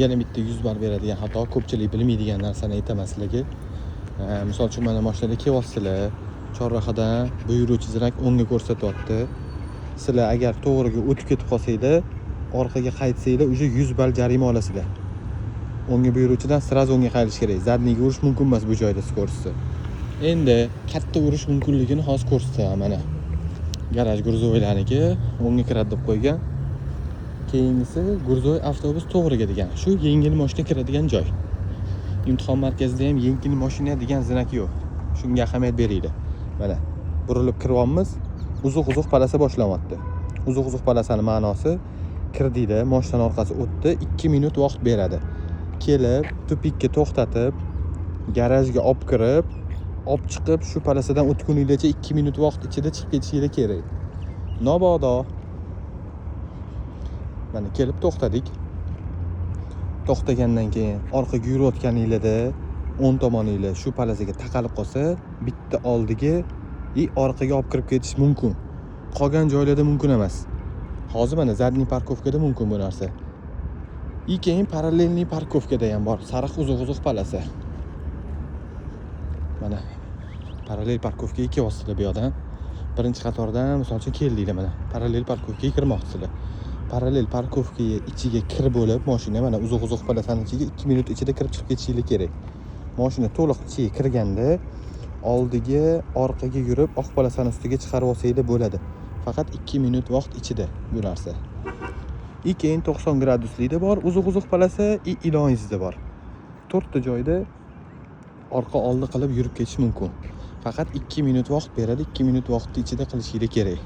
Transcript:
yana bitta 100 bar beradigan, hatto ko'pchilik bilmaydigan narsani aytaman sizlarga. Misol uchun mana mashinada kelyapsizlar, chorrahadan buyuruvchi zirak o'ngga ko'rsatyapti. Sizlar agar to'g'riga o'tib ketib qolsanglar, orqaga qaytsanglar, уже 100 bal jarima olasizlar. O'ngga buyuruvchidan sraz o'ngga qaytish kerak. Zadniga urish mumkin emas bu joyda ko'rsatsa. Endi katta urish mumkinligini hozir ko'rsataman mana. Garaj gruzoylarniki o'ngga kiradi deb qo'ygan. Keyingisi gruzoy avtobus to'g'riga degan. Shu yengil mashina kiradigan joy. Imtihon markazida ham yengil mashina degan zinak yo'q. Shunga ahamiyat beringlar. Mana burilib kiryapmiz. Uzuq-uzuq palasa boshlanyapti. Uzuq-uzuq palasani ma'nosi kirdinglar, mashinaning orqasi o'tdi, 2 minut vaqt beradi. Kelib, tupikka to'xtatib, garajga olib kirib, olib chiqib, shu palasadan o'tguninglarcha 2 minut vaqt ichida chiqib ketishingiz kerak. Mabodo mana kelib to'xtadik. To'xtagandan keyin orqaga yurayotganinglarda o'ng tomoninglar shu palasaga taqalib qolsa, bitta oldiga orqaga olib kirib ketish mumkin. Qolgan joylarda mumkin emas. Hozir mana zadniy parkovkada mumkin bu narsa. Keyin parallelniy parkovkada ham bor. Sariq uzuq-uzuq palasa. Mana parallel parkovkaga kelyapsizlar bu yoqdan. Birinchi qatordan misol uchun keldinglar mana. Parallel parkovkaga kirmoqchisizlar. Parallel parkovkaga ichiga kirib bo'lib, mashina mana uzuq-uzuq palasaning ichiga 2 minut ichida kirib chiqib ketishingiz kerak. Mashina to'liq ichiga kirganda oldiga, orqaga yurib, oq palasani ustiga chiqarib olsanglar bo'ladi. Faqat 2 minut vaqt ichida bu narsa. Keyin 90 graduslikda bor, uzuq-uzuq palasa, iloningizda bor. 4 ta joyda orqa oldi qilib yurib ketish mumkin. Faqat 2 minut vaqt beradi, 2 minut vaqt ichida qilishingiz kerak.